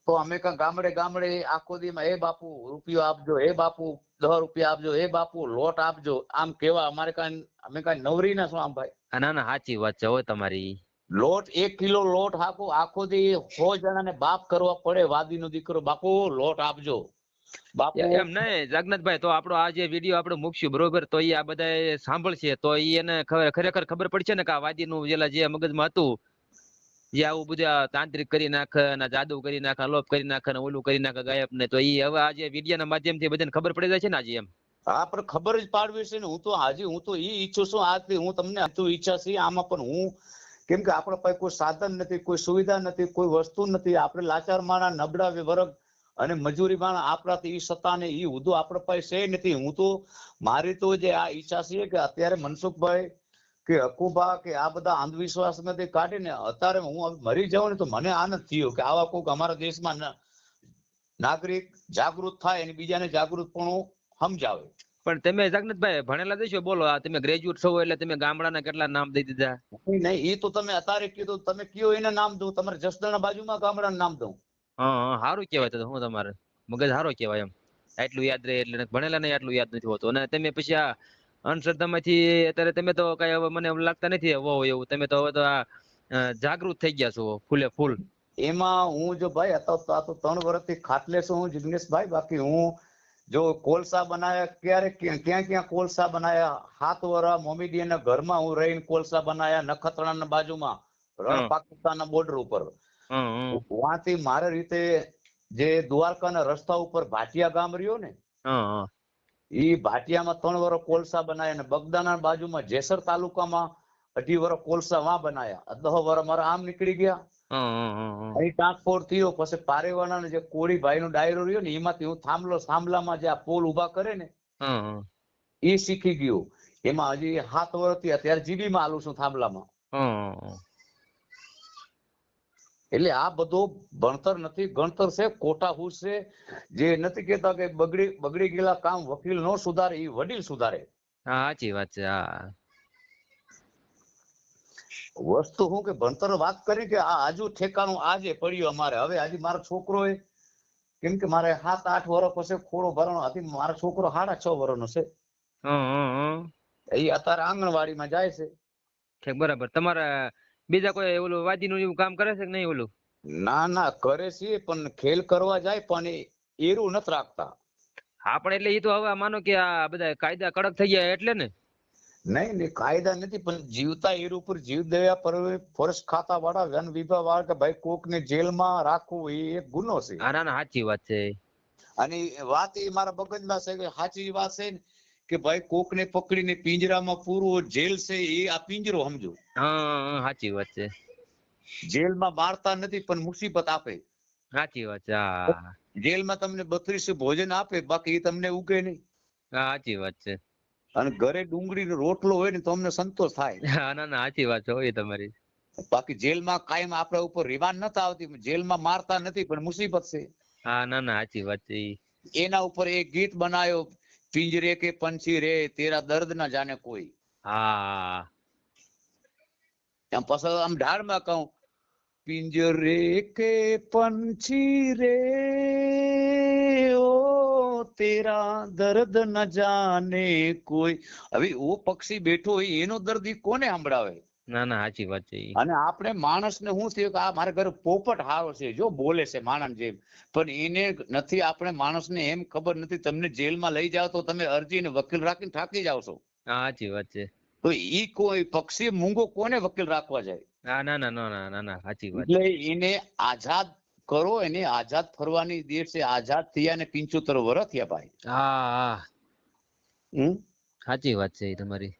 તો અમે કાં ગામડે ગામડે આખો દીમાં એ બાપુ રૂપિયો આપજો, એ બાપુ 10 રૂપિયા આપજો, એ બાપુ લોટ આપજો, આમ કેવા અમે કાંઈ નવરી ના શું આમ ભાઈ? ના ના સાચી વાત છે હો તમારી. લોટ 1 કિલો લોટ આખો દી 100 જણાને બાપ કરવા પડે. વાદીનો દીકરો બાપુ લોટ આપજો, બાપુ. એમ નહીં જગન્નાથભાઈ, તો આપણો આ જે વિડીયો આપણે મૂકશું બરોબર, તો એ આ બધા સાંભળશે તો એને ખરેખર ખબર પડશે ને કે આ વાદીનું જે મગજમાં હતું, જે આવું બધું તાંત્રિક કરી નાખે ને જાદુ કરી નાખે, અલોપ કરી નાખે ને ઓલું કરી નાખે ગાયબ ને, તો એ હવે આ જે વિડીયોના માધ્યમથી બધાને ખબર પડી જાય છે ને આજે એમ. હા, પણ ખબર જ પાડવી છે ને. હું તો ઈ ઈચ્છું છું આજથી. હું તમને ઈચ્છા છે આમાં, પણ હું કેમ કે આપણા પાસે કોઈ સાધન નથી, કોઈ સુવિધા નથી, કોઈ વસ્તુ નથી. આપણે લાચાર માણા, નબળા વર્ગ અને મજૂરી માણા, આપણાથી ઈ સત્તાને ઈ હુદો આપણા પાસે છે નથી. મારી તો જે આ ઈચ્છા છે કે અત્યારે મનસુખભાઈ કે હકુબા કે આ બધા અંધવિશ્વાસ નથી કાઢીને અત્યારે હું મરી જાઉં ને તો મને આનંદ થયો કે આવા કોઈક અમારા દેશમાં નાગરિક જાગૃત થાય અને બીજાને જાગૃત પણ સમજાવે. પણ તમે જગન્નાથભાઈ ભણેલા દેશો, બોલો આ તમે ગ્રેજ્યુએટ છો એટલે તમે ગામડાના કેટલા નામ દઈ દીધા. નહીં, એ તો તમે અત્યારે કીધું, તમે કયો એના નામ દઉં. તમારે જસદણના બાજુમાં ગામડાનું નામ દઉં. હા સારું કહેવાય. તો હું તમારે મગજ સારો કહેવાય એમ, આટલું યાદ રહે. એટલે ભણેલા નહીં આટલું યાદ નથી હોતું. અને તમે પછી આ અંધશ્રદ્ધામાંથી અત્યારે તમે તો કઈ હવે મને લાગતા નથી એવું. તમે તો હવે તો આ જાગૃત થઈ ગયા છો ફૂલે ફૂલ. એમાં હું જો ભાઈ આ તો 3 વર્ષથી ખાટલે છું હું જિગ્નેશભાઈ. બાકી હું જો કોલસા બનાયા, ક્યાં કોલસા બનાયા. 7 વર્ષ મોમેડિયનના ઘરમાં હું રહીને કોલસા બનાયા, નખત્રાણાના બાજુમાં રણ પાકિસ્તાનના બોર્ડર ઉપર. વાંથી મારે રીતે જે દ્વારકાના રસ્તા ઉપર ભાટિયા ગામ રહ્યો ને, ઈ ભાટિયામાં 3 વર્ષ કોલસા બનાયા. અને બગદાના બાજુમાં જેસર તાલુકામાં 18 વર્ષ કોલસા વાં બનાયા. 10 વર્ષ મારા આમ નીકળી ગયા. અહીં ટ્રાન્સપોર્ટ થયો. પછી પારેવાના જે કોળીભાઈ નો ડાયરો રહ્યો ને, એમાંથી હું થાંભલામાં જે આ પોલ ઉભા કરે ને એ શીખી ગયો. એમાં હજી 7 વર્ષથી અત્યારે જીબી માં આલું છું થાંભલામાં. એટલે આ બધો ભણતર નથી, ગણતર છે. ખોટા હુશ છે. જે નથી કેતા કે બગડી ગયેલા કામ વકીલ નો સુધારે, એ વડીલ સુધારે. સાચી વાત છે. હા, વસ્તુ હું કે ભણતર વાત કરી કે આ આજુ ઠેકાણું આજે પડ્યું અમારે. હવે હજી મારો છોકરો કેમ કે મારે 7-8 વર્ષ પછી ખોડો ભરવાનો હતી. મારો છોકરો 6.5 વર્ષનો છે. એ અત્યારે આંગણવાડીમાં જાય છે. બરાબર. તમારા બીજા કોઈ ઓલું વાદીનું એવું કામ કરે છે કે નહીં? ઓલું ના કરે છે, પણ ખેલ કરવા જાય પણ એરું નથી રાખતા. હા, પણ એટલે એ તો હવે માનો કે આ બધા કાયદા કડક થઈ ગયા એટલે ને. નહીં કાયદા નથી, પણ જીવતા એર ઉપર જીવ દયા પર ફોરેસ્ટ ખાતા વાળા, વન વિભાગ વાળા કે ભાઈ કોકને જેલમાં રાખવું એ એક ગુનો છે. ના સાચી વાત છે. અને વાત એ મારા મગજમાં છે કે સાચી વાત છે ને કે ભાઈ કોકને પકડીને પિંજરામાં પૂરવો જેલ છે, એ આ પિંજરો સમજો. હા, સાચી વાત છે. જેલમાં મારતા નથી પણ મુસીબત આપે. સાચી વાત છે. હા, જેલમાં તમને 32 ભોજન આપે, બાકી એ તમને ઉગે નહીં. સાચી વાત છે. અને ઘરે ડુંગળીનો રોટલો હોય ને તો અમને સંતોષ થાય. ના સાચી વાત છે હોય તમારી. બાકી જેલમાં કાયમ આપણા ઉપર રિમાન્ડ નથી આવતી. જેલમાં મારતા નથી પણ મુસીબત છે. હા, ના સાચી વાત છે. એના ઉપર એક ગીત બનાવ્યો, પિંજરે કે પંછી રે તેરા દર્દ ના જાને કોઈ. હા, એમ પછી આમ ઢાળમાં કહું, પિંજરે કે પંછી રે ઓ તેરા દર્દ ન જાને કોઈ. હવે ઓ પક્ષી બેઠો હોય એનો દર્દ કોને સંભળાવે? ના સાચી વાત છે. અને આપણે માણસને શું થયું કે આ મારા ઘરે પોપટ હારો છે, જો બોલે છે માણસ જેમ, પણ એને નથી. આપણે માણસને એમ ખબર નથી. તમને જેલમાં લઈ જાવ તો તમે અરજી ને વકીલ રાખીને થાકી જાવ છો. સાચી વાત છે. તો ઈ કોઈ પક્ષી મૂંગો કોને વકીલ રાખવા જાય? ના સાચી વાત. એટલે એને આઝાદ કરો, એને આઝાદ ફરવાની દેશ છે. આઝાદ થયા ને 75 વર્ષ થયા ભાઈ. હા, સાચી વાત છે તમારી.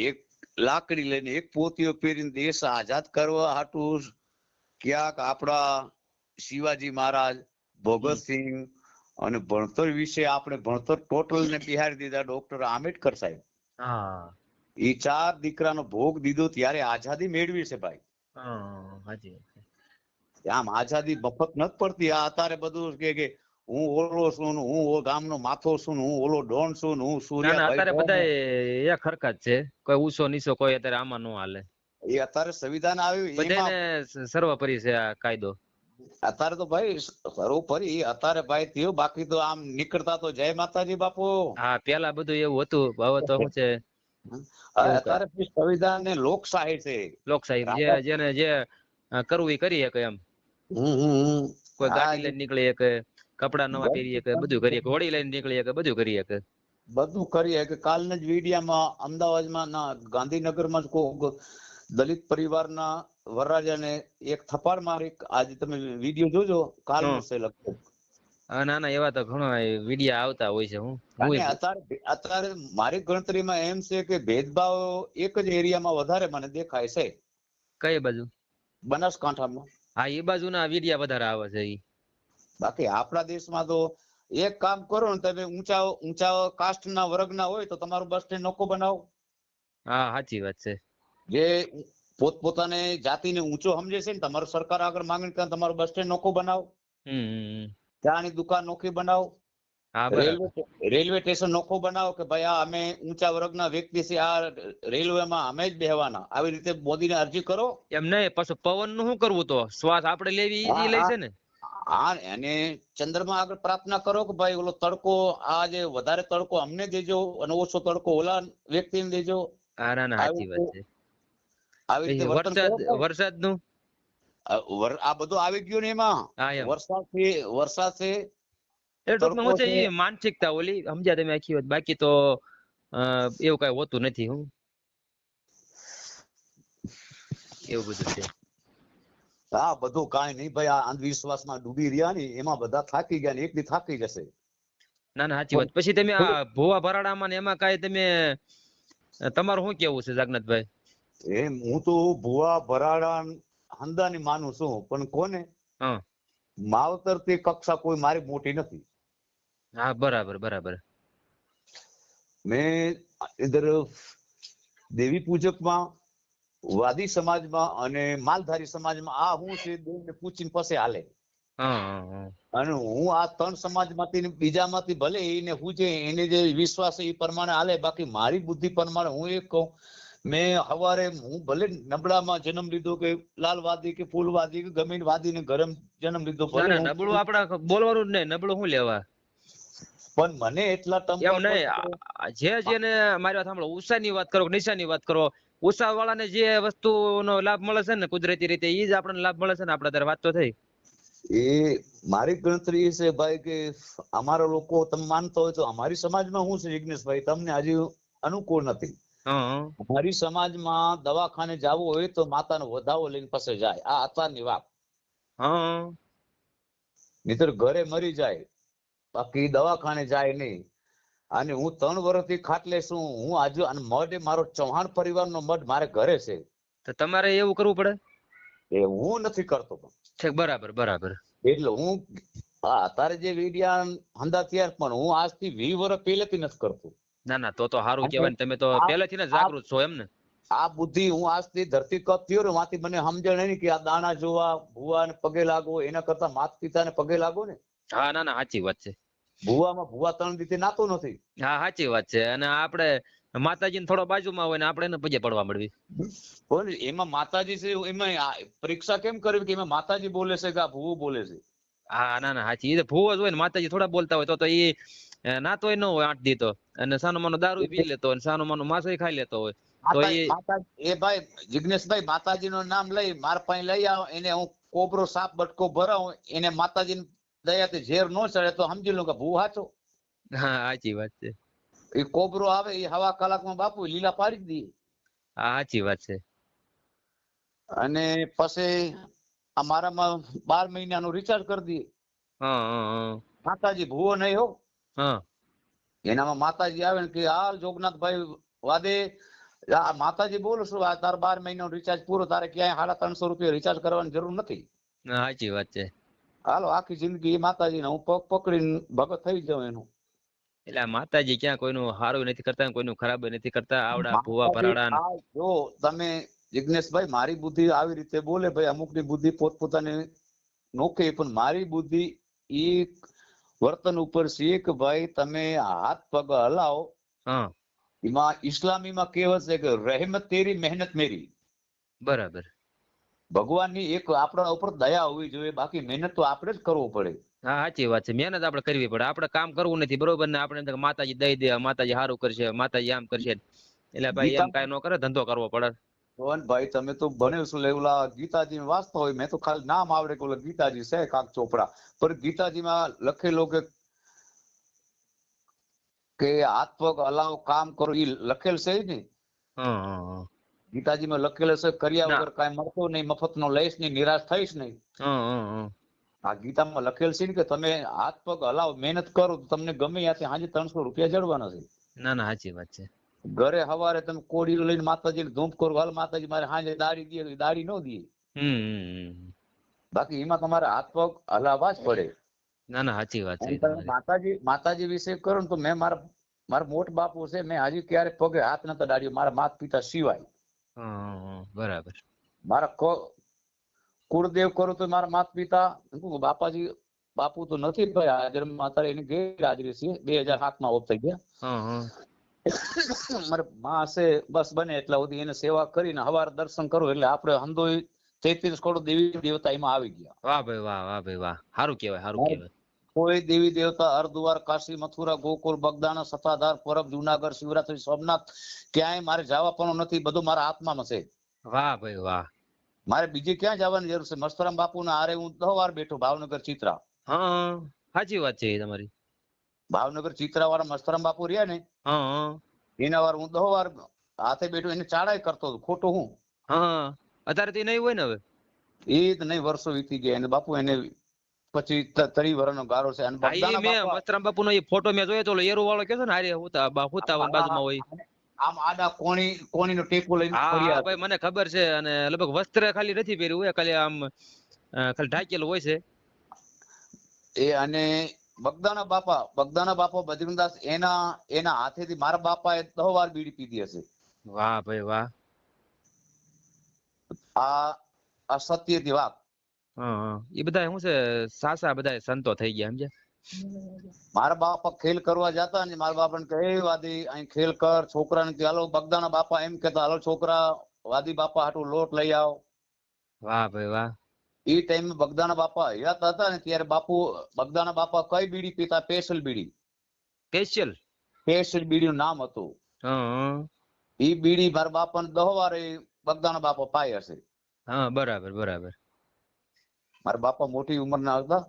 એક લાકડી લઈને એક પોતીઓ પહેરીને દેશ આઝાદ કરવા હાટું ક્યાંક આપણા શિવાજી મહારાજ, ભગતસિંહ અને ભણતર વિશે આપણે ભણતર ટોટલ ને બિહારી દીધા. ડોક્ટર આંબેડકર સાહેબ, એ 4 દીકરાનો ભોગ દીધો ત્યારે આઝાદી મેળવી છે ભાઈ. સાચી વાત છે. આમ આઝાદી મફત નથી પડતી. આ અત્યારે બધું કે હું ઓલો છું, હું ગામનો માથો છું, હું ઓલો ડોન છું, હું સૂર્યા. અત્યારે બધા એક હરખા જ છે. કોઈ ઊંચો નીચો કોઈ અત્યારે આમાં ન હાલે. એ અત્યારે સંવિધાન આવ્યું બધાને સર્વોપરી છે આ કાયદો. અત્યારે તો ભાઈ સર્વોપરી અત્યારે ભાઈ થયું, બાકી તો આમ નીકળતા તો જય માતાજી બાપુ. હા પેલા બધું એવું હતું, હવે તો શું છે અત્યારે સંવિધાન ને લોકશાહી છે. લોકશાહી, જે જેને જે કરવું એ કરી શકે એમ. કોઈ ગાડી લઈને નીકળી શકે, કપડા નવા પહેરી શકે, બધું કરી શકે, હોડી લઈને નીકળી શકે, બધું કરી શકે. બધું કરીએ કે કાલના જ વિડીયામાં અમદાવાદમાં ના ગાંધીનગરમાં જ કોઈ દલિત પરિવારના વરરાજાને એક થપ્પડ મારી, આજે તમે વિડીયો જોજો, કાલનું છે લગભગ. ના ના એવા તો ઘણા વિડિયા આવતા હોય છે. અને અત્યારે મારી ગણતરીમાં એમ છે કે ભેદભાવ એક જ એરિયામાં વધારે મને દેખાય છે. કઈ બાજુ? બનાસકાંઠામાં. હા એ બાજુના વિડિયા વધારે આવે છે. બાકી આપણા દેશમાં તો એક કામ કરો ને, તમે ઊંચા કાસ્ટના વર્ગના હોય તો તમારું બસ સ્ટેન્ડ નોખો બનાવો. હા સાચી વાત છે. જે પોતપોતાને જાતિને ઊંચો સમજે છે ને, તમારું સરકાર આગળ માંગણી કરે તમારું બસ સ્ટેન્ડ નોખો બનાવો, ચાની દુકાન નોખી બનાવો, રેલવે સ્ટેશન નોખો બનાવો કે ભાઈ આ અમે ઊંચા વર્ગના વ્યક્તિ છે, આ રેલવેમાં અમે જ બેહવાના, આવી રીતે મોદીને અરજી કરો. એમ નહીં, પછી પવન નું શું કરવું? તો શ્વાસ આપણે લેવી ઈ લઈ છે ને. હા, અને ચંદ્રમાં આગળ પ્રાર્થના કરો કે ભાઈ ઓલો તડકો, આ જે વધારે તડકો અમને દેજો અને ઓછો તડકો ઓલા વ્યક્તિને દેજો. હા ના ના સાચી વાત છે. આવી રીતે વરસાદ નું આ બધું આવી ગયું ને એમાં વરસાદ છે. એ માનસિકતા ઓલી સમજ્યા તમે આખી વાત, બાકી તો એવું કઈ હોતું નથી. એવું બધું છે. હા, બધું કાંઈ નહીં ભાઈ, આ અંધવિશ્વાસમાં ડૂબી રહ્યા ને એમાં બધા થાકી ગયા ને એક દી થાકી જશે. ના ના સાચી વાત. પછી તમે આ ભુવા ભરાડામાં ને એમાં કાંઈ તમે તમારું શું કેવું છે જગન્નાથભાઈ? હું તો ભુવા ભરાડા હંદાની માનું છું, પણ કોને માવતર તે કક્ષા કોઈ મારી મોટી નથી. હા બરાબર બરાબર. મેં ઇધર દેવી પૂજકમાં, વાદી સમાજમાં અને માલધારી સમાજમાં આ હું છે દેવને પૂછીને પછી હાલે. અને હું આ ત્રણ સમાજમાંથી બીજામાંથી ભલે એને હું છે એને જે વિશ્વાસ એ પ્રમાણે હાલે, બાકી મારી બુદ્ધિ પ્રમાણે હું એક કહું. મેં સવારે હું ભલે નબળામાં જન્મ લીધો કે લાલવાદી કે ફૂલવાદી કે ગમે વાદી ને ગરમ જન્મ લીધો, નબળું આપડે બોલવાનું જ નહીં, નબળું શું લેવા. પણ મને એટલા જે જેને મારી વાત સાંભળો, ઉષાની વાત કરો, નિશાની વાત કરો, ઉષા વાળાને જે વસ્તુનો લાભ મળે છે ને કુદરતી રીતે, એ જ આપણને લાભ મળે છે ને. આપણે ત્યારે વાત તો થઈ. એ મારી ગણતરી એ છે ભાઈ કે અમારા લોકો તમે માનતો હોય તો અમારી સમાજમાં શું છે જિગ્નેશભાઈ, તમને હજી અનુકૂળ નથી. અમારી સમાજમાં દવાખાને જવું હોય તો માતાનો વધાવો લઈને પાસે જાય, આ અત્યારની વાત. નહીતર ઘરે મરી જાય, બાકી દવાખાને જાય નહીં. અને હું 3 વર્ષથી ખાટલે છું. હું આજે મઢ મારો ચૌહાણ પરિવારનો મઢ મારે ઘરે છે. તો તમારે એવું કરવું પડે? એ હું નથી કરતો. બરાબર બરાબર. એટલે હું અત્યારે જે વિડિયા હંદા ત્યાર, પણ હું આજથી 20 વર્ષ પહેલેથી નથી કરતો. ના ના તો સારું કહેવાય. તમે તો પહેલેથી ને જાગૃત છો એમ ને. આ બુદ્ધિ હું આજથી ધરતી કપ થયો ને માંથી મને સમજણ નહીં કે આ દાણા જોવા, ભુવાને પગે લાગવો એના કરતા માતા પિતાને પગે લાગો ને. હા ના ના સાચી વાત છે. ભુવા 3 રીતે નાતો નથી. હા સાચી વાત છે. અને આપણે માતાજીને થોડો બાજુમાં હોય ને આપણે એને પગે પડવા મળવી. એમાં માતાજી છે, એમાં પરીક્ષા કેમ કરવી કે એમાં માતાજી બોલે છે કે આ ભુવો બોલે છે? હા ના ના સાચી. એ ભુવો જ હોય ને, માતાજી થોડા બોલતા હોય તો એ નાતોય ન હોય 8 દી તો, અને સાનો માનો દારૂ પી લેતો હોય, સાનો માનો માંસો ખાઈ લેતો હોય. તો એ ભાઈ જિગ્નેશભાઈ માતાજી નું નામ લઈ માર પાસે લઈ આવો, એને હું કોબરો સાપ બટકો ભરાવું, એને માતાજી દયાથી ઝેર ન ચડે તો સમજી લો કે ભૂ હાચો. હા સાચી વાત છે. એ કોબરો આવે એ 1/2 કલાકમાં બાપુ લીલા પાડી દે. હા સાચી વાત છે. અને પછી અમારામાં 12 મહિનાનું રિચાર્જ કરી દઈએ. માતાજી ભૂવો નહીં હો. એનામાં માતાજી આવે ને કે હાલ જોગનાથભાઈ વાદે આ માતાજી બોલું છું, આ તાર 12 મહિનાનું રિચાર્જ પૂરો, તારે ક્યાંય 350 રૂપિયા રિચાર્જ કરવાની જરૂર નથી. સાચી વાત છે. હાલો આખી જિંદગી એ માતાજીને હું પગ પકડીને ભગત થઈ જાઉં એનું. એટલે માતાજી ક્યાં કોઈનું સારું નથી કરતા, કોઈનું ખરાબ નથી કરતા. આવડા ભુવા ભરાડા જો તમે જિગ્નેશભાઈ મારી બુદ્ધિ આવી રીતે બોલે ભાઈ, અમુકની બુદ્ધિ પોતપોતાની નોખે, પણ મારી બુદ્ધિ એ વર્તન ઉપર છે કે ભાઈ તમે હાથ પગ હલાવો. એમાં ઇસ્લામીમાં કહેવત છે કે રહેમત તેરી મહેનત મેરી. બરાબર. ભગવાનની એક આપણા ઉપર દયા હોવી જોઈએ, બાકી મહેનત તો આપણે જ કરવો પડે. હા સાચી વાત છે, મહેનત આપણે કરવી પડે. આપણે કામ કરવું નથી બરોબર ને, આપણે એમ થાય કે માતાજી દઈ દે, માતાજી સારું કરશે, માતાજી આમ કરશે, એટલે ભાઈ એમ કાંઈ ન કરે, ધંધો કરવો પડે. ભાઈ તમે તો ભણ્યો છો એટલે ઓલા ગીતાજી વાંચતા હોય, મેં તો ખાલી નામ આવડે કે ઓલા ગીતાજી છે કાક ચોપડા, પણ ગીતાજીમાં લખેલો કે હાથ પગ હલાવો કામ કરો, ઈ લખેલ છે ને. હા હા હા. ગીતાજીમાં લખેલ છે કર્યા ના. વગર કાંઈ મળતો નહીં, મફતનો લઈશ નહીં, નિરાશ થઈશ નહીં. હા હા હા. આ ગીતામાં લખેલ છે ને કે તમે હાથ પગ હલાવો, મહેનત કરો તો તમને ગમે ત્યાંથી આજે 300 રૂપિયા જડવાના છે. ના ના સાચી વાત છે. ઘરે હવારે તમે કોડીઓ લઈને માતાજીને ધૂપ કરો, હાલ માતાજી મારે સાંજે દાડી દે, દાડી ન દે. બાકી એમાં તમારે હાથ પગ હલાવવા જ પડે. ના ના સાચી વાત છે અને તમે તમારી. માતાજી વિશે કરો ને તો મેં મારા મોટ બાપુ છે, મેં હજી ક્યારે પગે હાથ નતા દાડ્યો મારા માતા પિતા સિવાય. બરાબર. મારા કુળદેવ કરું તો મારા માતા પિતા, બાપાજી બાપુ તો નથી ભાઈ હાજર, અત્યારે એની ગેરહાજરી છે, 2007 માં ઓફ થઈ ગયા. મારે માં હશે બસ બને એટલા સુધી એને સેવા કરીને હવારે દર્શન કરું એટલે આપણે હંધોઈ 33 કરોડ દેવી દેવતા એમાં આવી ગયા. વાહ ભાઈ વાહ, વાહ ભાઈ વાહ, સારું કહેવાય, સારું કહેવાય. કોઈ દેવી દેવતા હરદ્વાર, કાશી, મથુરા, ગોકુળ, બગદાણા, સત્તાધાર, પરબ, જુનાગઢ, શિવરાત્રી, સોમનાથ ક્યાંય મારે જવા પણ નથી, બધું મારા આત્મામાં છે. વાહ ભાઈ વાહ. મારે બીજે ક્યાં જવાની જરૂર છે? મસ્તરામ બાપુ ના હારે હું 10 વાર બેઠો, ભાવનગર ચિત્રા. હા સાચી વાત છે એ તમારી. ભાવનગર ચિત્રા વાળા મસ્તરામ બાપુ રહ્યા ને, એના વાર હું 10 વાર હાથે બેઠો, એને ચાડાઈ કરતો હતો, ખોટું હું. અત્યારે તે નહીં હોય ને હવે. એ જ નહીં, વર્ષો વીતી ગયા, એને બાપુ એને 25-30 વર્ષનો ગાળો છે. અને બગદાણા મેં બાપા મસ્તરામ બાપુ નો એ ફોટો મેં જોયો તો, એરો વાળો કે છે ને, હારે હુતા બાજુમાં હોય. આમ આડા કોણીનો ટેકો લઈને હા ફર્યા ભાઈ મને ખબર છે. અને લગભગ વસ્ત્ર ખાલી નથી પહેર્યું હોય, ખાલી આમ ખાલી ઢાકેલું હોય છે. એ અને બગદાણા બાપા બજરંગદાસ એના હાથેથી મારા બાપાએ 10 વાર બીડી પીધી હશે. વાહ ભાઈ વાહ. આ સત્યથી વાત. એ બધા શું છે, સાસા બધા સંતો થઈ ગયા સમજ્યા. મારા બાપા ખેલ કરવા જતા ને, મારા બાપાને કહે વાદી અહીં ખેલ કર, છોકરાને કે હાલો. બગદાણા બાપા એમ કહેતા, હાલો છોકરા વાદી બાપા હાટું લોટ લઈ આવો. વાહ ભાઈ વાહ. એ ટાઈમે બગદાણા બાપા હયાત હતા ને, ત્યારે બગદાણા બાપા કઈ બીડી પીતા? સ્પેશિયલ બીડી. સ્પેશિયલ બીડી નું નામ હતું. એ બીડી મારા બાપાને 10 વાર બગદાણા બાપા પાય હશે. બરાબર બરાબર. મારા બાપા મોટી ઉંમરના હતા.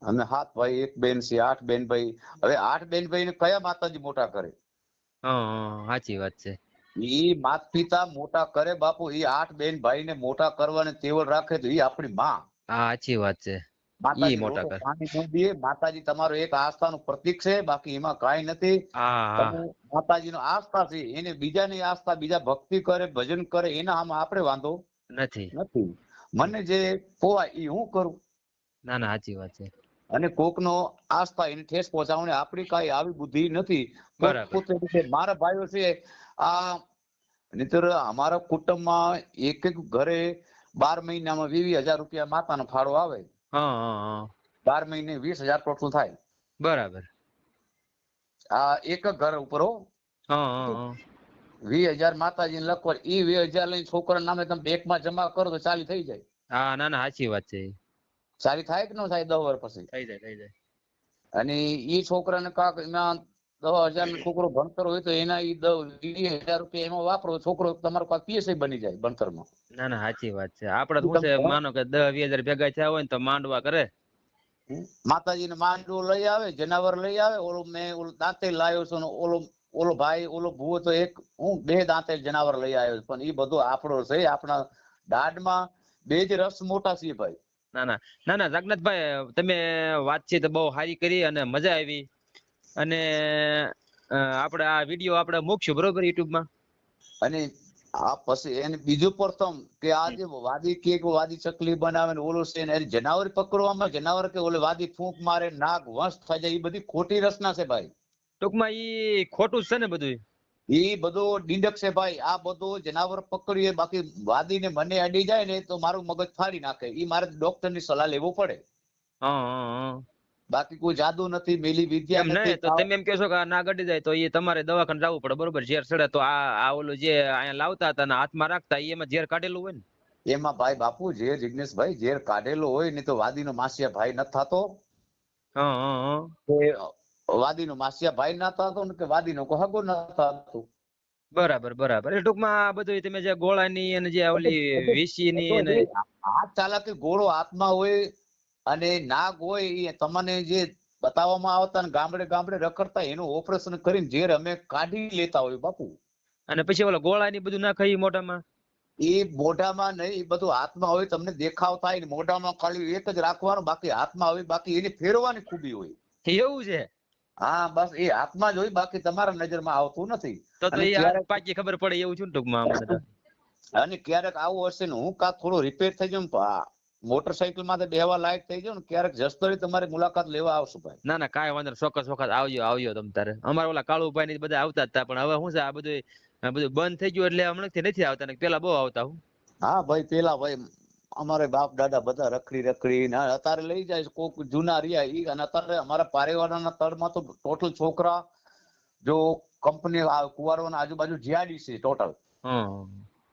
અમે 7 ભાઈ, 1 બેન છે, 8 બેન ભાઈ. હવે 8 બેન ભાઈ ને કયા માતાજી મોટા કરે? સાચી વાત છે. ઈ માત પિતા મોટા કરે બાપુ, ઈ 8 બેન ભાઈ ને મોટા કરવાને તેવડ રાખે તો ઈ આપણી માં. સાચી વાત છે. માતાજી મોટો પાણી ન દે. માતાજી તમારો એક આસ્થાનું પ્રતીક છે, બાકી એમાં કાંઈ નથી. માતાજીનો આસ્થા છે, એને બીજાની આસ્થા, બીજા ભક્તિ કરે, ભજન કરે, એના આમાં આપણે વાંધો નથી. મને જે પોવાય ઈ હું કરું. ના ના સાચી વાત છે. અને કોકનો આસ્થા એને ઠેસ પહોંચાડવાની આપણી કાંઈ આવી બુદ્ધિ નથી. મારા ભાઈઓ છે આ, નહીતર અમારા કુટુંબમાં એક ઘરે 12 મહિનામાં 20,000 રૂપિયા માતાનો ફાળો આવે. 12 મહિને 20,000 ટોટલ થાય. બરાબર. આ એક ઘર ઉપર 20,000 માતાજીને લખવા, ઈ 20,000 લઈને છોકરાના નામે તમે બેંકમાં જમા કરો તો ચાલી થઈ જાય. ના ના સાચી વાત છે. સારી થાય કે ન થાય? 10 વર્ષ પછી થઈ જાય. અને ઈ છોકરાને કાક એમાં 10,000 નો છોકરો ભણતર હોય તો એના 20,000 રૂપિયા એમાં વાપરો, છોકરો તમારો કાક પીએસઆઈ બની જાય ભણતરમાં. ના ના સાચી વાત છે. આપડે શું છે, માનો કે 10-20,000 ભેગા થયા હોય ને તો માંડવા કરે. માતાજીને માંડવો લઈ આવે, જનાવર લઈ આવે. મેં દાંતે લાવ્યો છું, ઓલો ભાઈ ઓલો ભૂવો તો હું 2 દાંતે જનાવર લઈ આવ્યો છું. પણ એ બધું આપણો છે. આપણા દાઢમાં 2 જ રસ મોટા છે ભાઈ. ના ના જગન્નાથભાઈ, તમે વાતચીત બહુ સારી કરી અને મજા આવી. અને આપણે આ વિડીયો આપણે મૂકશું બરોબર યુટ્યુબમાં. અને આ પછી એને બીજું પ્રથમ કે આ જે વાદી ચકલી બનાવે ને ઓલો છે ને જનાવર પકડવામાં, જનાવર કે ઓલે વાદી ફૂંક મારે, નાગ વંશ થઈ જાય, એ બધી ખોટી રચના છે ભાઈ. ટૂંકમાં ઈ ખોટું છે ને બધું. એ બધો ડીંડક છે ભાઈ. આ બધો જનાવર પકડીએ, બાકી વાદીને મને અડી જાય ને તો મારું મગજ ફાડી નાખે. એ મારે ડોક્ટરની સલાહ લેવું પડે. બાકી કોઈ જાદુ નથી, મેલી વિદ્યા એમ નથી. નહીં તો તમે એમ કહો છો કે આ ના ગડી જાય તો એ તમારે દવાખાને જવું પડે, બરોબર? ઝેર ચડે તો આ ઓલું જે અહીંયા લાવતા હતા ને હાથમાં રાખતા એમાં ઝેર કાઢેલું હોય ને. એમાં ભાઈ બાપુ ઝેર, જિગ્નેશભાઈ, ઝેર કાઢેલો હોય ને તો વાદીનો માસિયા ભાઈ ન થતો, હા હા હા. કે વાદીનો માસિયા ભાઈ ના થતો ને કે વાદીનો કોઈ હગો ન થતો. બરાબર બરાબર. એટલે ટૂંકમાં આ બધું તમે જે ગોળાની અને જે ઓલી વીસીની અને હાથ ચાલાકી ગોળો હાથમાં હોય અને નાગ હોય એ તમને જે બતાવવામાં આવતા ને ગામડે ગામડે રખડતા એનું ઓપરેશન કરીને ઝેર અમે કાઢી લેતા હોય બાપુ. અને પછી ઓલા ગોળાની બધું ના ખાઈ મોઢામાં. એ મોઢામાં નહીં, એ બધું હાથમાં હોય. તમને દેખાવ થાય ને મોઢામાં ખાલી એક જ રાખવાનું, બાકી હાથમાં હોય, બાકી એની ફેરવાની ખૂબી હોય. એવું છે? હા બસ એ હાથમાં જ હોય, બાકી તમારા નજરમાં આવતું નથી. તો અને એ ક્યારેક- પાકી ખબર પડે એવું છે ને ટૂંકમાં આમાં તો. અને ક્યારેક આવું હશે ને હું કાંક થોડું રિપેર થઈ જાઉં, મોટરસાઇકલ માંથી બેહવા લાયક થઈ જાઉં ને, ક્યારેક જસદણી તમારી મુલાકાત લેવા આવશું ભાઈ. ના ના કાંઈ વાંધો નહીં, ચોક્કસ વખત આવજો આવજો તમ તારે. અમારા ઓલા કાળુભાઈ ને બધા આવતા જ હતા, પણ હવે શું છે આ બધું બંધ થઈ ગયું એટલે હમણાંથી નથી આવતા, ને પેલા બહુ આવતા. હું હા ભાઈ, પેલા ભાઈ અમારે બાપ દાદા બધા રખડી ને અત્યારે લઈ જાય કોક જૂના રહ્યા ઈ. અને અત્યારે અમારા પારેવાડાના તળમાં તો ટોટલ છોકરા જો કંપની કુવારોના આજુબાજુ જીઆડી છે ટોટલ.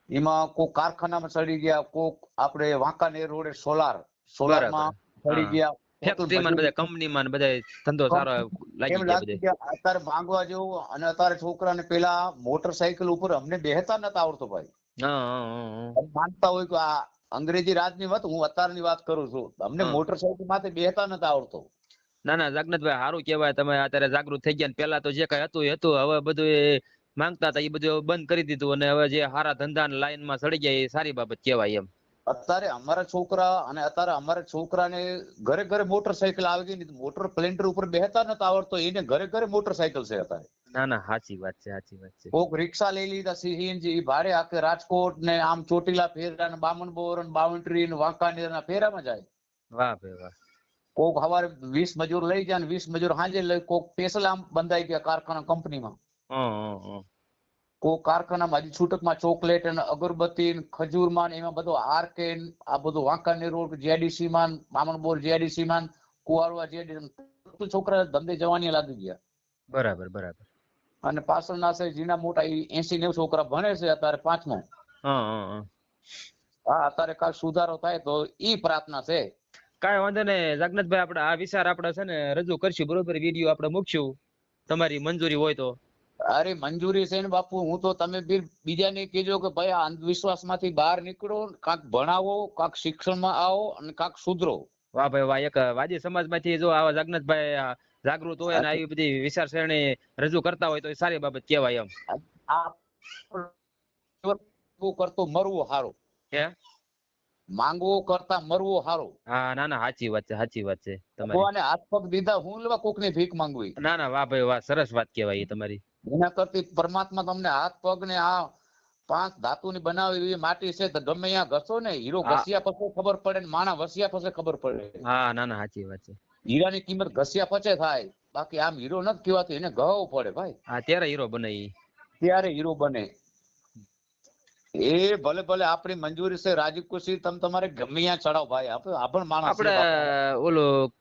એમાં કોક કારખાનામાં ચડી ગયા, કોક આપણે વાંકાનેર રોડે સોલારમાં ચડી ગયા, ફેક્ટરીમાં બધા કંપનીમાં બધા ધંધો સારો લાગી એમ ગયા લાગી બધે. ગયા. અત્યારે માંગવા જેવું. અને અત્યારે છોકરાને પેલા મોટરસાઇકલ ઉપર અમને બેહતા નતા આવડતું ભાઈ. તમે માનતા હોય કે આ અંગ્રેજી રાજની વાત, હું અત્યારની વાત કરું છું. અમને મોટરસાઇકલ માથે બેહતા નતા આવડતું. ના ના જગન્નાથભાઈ સારું કહેવાય, તમે અત્યારે જાગૃત થઈ ગયા ને. પેલા તો જે કઈ હતું એ હતું, હવે બધું એ માંગતા હતા એ બધું બંધ કરી દીધું, અને હવે જે સારા ધંધા લાઈનમાં સડી ગયા એ સારી બાબત કહેવાય એમ. અત્યારે અમારા છોકરા અને અત્યારે અમારા છોકરાને ઘરે ઘરે મોટરસાઇકલ આવી ગઈ. મોટર પ્લેન્ટર ઉપર બેહતા નતા આવડતો, એને ઘરે ઘરે મોટરસાઇકલ છે અત્યારે. ના ના સાચી વાત છે, સાચી વાત છે. કોક રિક્ષા લઈ લીધા સીએનજી ભાડે, આખે રાજકોટ ને આમ ચોટીલા ફેરા ને બામણબોર ને બાવંટરી ને વાંકાનેર ના ફેરામાં જાય. વાહ ભાઈ વાહ. કોક સવારે 20 મજૂર લઈ જાય ને 20 મજૂર સાંજે લઈ. કોક સ્પેશલ આમ બંધાઈ ગયા કારખાના કંપનીમાં. કોક કારખાનામાં હજી છૂટકમાં ચોકલેટ અને અગરબત્તી ને ખજૂરમાં ને એમાં બધું આરકે આ બધું વાંકાનેર રોડ જેડીસી માં, બામણબોર જેડીસી માં, કુવારવા જેડીસી, છોકરા ધંધે જવાની લાગી ગયા. બરાબર બરાબર. અને પાછળના છે જીના મોટા 80-90 છોકરા ભણે છે અત્યારે 5મો. હા અત્યારે કાલ સુધારો થાય તો ઈ પ્રાર્થના છે. કાંઈ વાંધો નહીં જગન્નાથભાઈ, આપણે આ વિચાર આપણે છે ને રજૂ કરશું, બરોબર? વિડીયો આપણે મૂકશું, તમારી મંજૂરી હોય તો. અરે મંજૂરી છે ને બાપુ. હું તો તમે બીજાને કહેજો કે ભાઈ આ અંધવિશ્વાસ માંથી બહાર નીકળો, કાંક ભણાવો, કાંક શિક્ષણમાં આવો અને કાંક સુધરો. વાહ ભાઈ વાહ. એક વાદી સમાજમાંથી જો આવા જગન્નાથભાઈ જાગૃત હોય અને આવી બધી વિચારસરણી રજૂ કરતા હોય તો એ સારી બાબત કહેવાય એમ. કરતો મરવો હારો, હે માંગવો કરતા મરવો હારો. હા ના ના સાચી વાત છે, સાચી વાત છે તમારી. ભગવાને હાથ પગ દીધા, હું લેવા કોકની ભીખ માંગવી? ના ના વાહ ભાઈ વાહ, સરસ વાત કહેવાય એ તમારી. એના કરતી પરમાત્મા તમને હાથ પગ ને આ 5 ધાતુની બનાવેલી માટી છે તો ગમે ત્યાં ઘસો ને, હીરો ઘસ્યા પછી ખબર પડે ને માણા વસ્યા પછી ખબર પડે. હા ના ના સાચી વાત છે. હીરાની કિંમત ઘસ્યા પછી થાય, બાકી આમ હીરો નથી કહેવાતો, એને ઘાવવું પડે ભાઈ. હા ત્યારે હીરો બને ઈ. ત્યારે હીરો બને. એ ભલે ભલે આપણી મંજૂરી છે, રાજીવ ખુશી તમે તમારે ગમે ત્યાં ચડાવ ભાઈ. આપણે માણસ આપણે ઓલું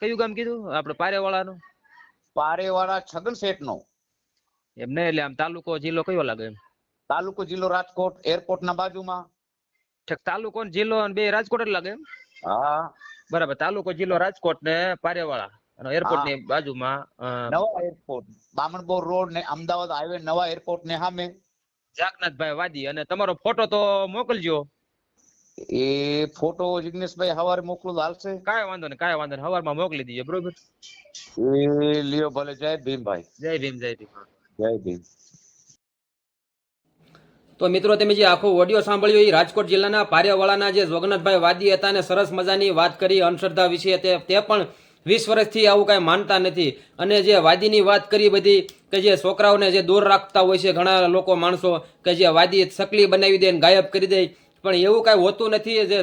કયું ગામ કીધું આપણે પારેવાળાનું? પારેવાળા છગન શેઠ નો. એમ નહીં, એટલે આમ તાલુકો જિલ્લો કયો લાગે એમ? તાલુકો જિલ્લો રાજકોટ, એરપોર્ટ ના બાજુમાં. તાલુકો ને જિલ્લો અને બે રાજકોટ જ લાગે એમ? હા બરાબર. તાલુકો જિલ્લો રાજકોટ ને પારેવાળા અને એરપોર્ટ ની બાજુમાં નવા એરપોર્ટ, બામણબોર રોડ ને અમદાવાદ હાઈવે નવા એરપોર્ટ ને સામે. જગન્નાથભાઈ વાદી. અને તમારો ફોટો તો મોકલજો. એ ફોટો જિગ્નેશભાઈ સવારે મોકલું તો હાલશે? કાંઈ વાંધો નહીં, કાંઈ વાંધો નહીં, સવારમાં મોકલી દીજો, બરોબર? એ લ્યો ભલે. જય ભીમભાઈ. જય ભીમ, જય ભીમ. જય ભીમ. તો મિત્રો તમે જે આખો ઓડિયો સાંભળ્યો એ રાજકોટ જિલ્લાના પારેવાળાના જે જગન્નાથભાઈ વાદી હતા અને સરસ મજાની વાત કરી અંધશ્રદ્ધા વિશે. તે પણ 20 વર્ષથી આવું કાંઈ માનતા નથી. અને જે વાદીની વાત કરી બધી, કે જે છોકરાઓને જે દૂર રાખતા હોય છે ઘણા લોકો માણસો, કે જે વાદી સકલી બનાવી દે ને ગાયબ કરી દે, પણ એવું કાંઈ હોતું નથી. જે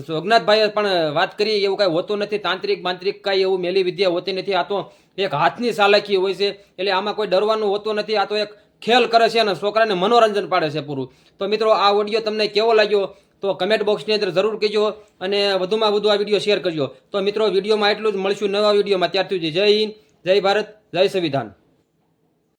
જગન્નાથભાઈએ પણ વાત કરી એવું કાંઈ હોતું નથી. તાંત્રિક બાંત્રિક કાંઈ એવું મેલી વિદ્યા હોતી નથી. આ તો એક હાથની ચાલાકી હોય છે. એટલે આમાં કોઈ ડરવાનું હોતું નથી. આ તો એક ખેલ કરે છે અને છોકરાને મનોરંજન પાડે છે પૂરું. તો મિત્રો આ ઓડિયો તમને કેવો લાગ્યો તો તો કમેન્ટ બોક્સની અંદર જરૂર કહેજો અને વધુમાં વધુ આ વિડીયો શેર કરજો. તો મિત્રો વિડીયોમાં એટલું જ, મળશું નવા વિડીયોમાં. ત્યાર સુધી જય હિન્દ, જય ભારત, જય સંવિધાન.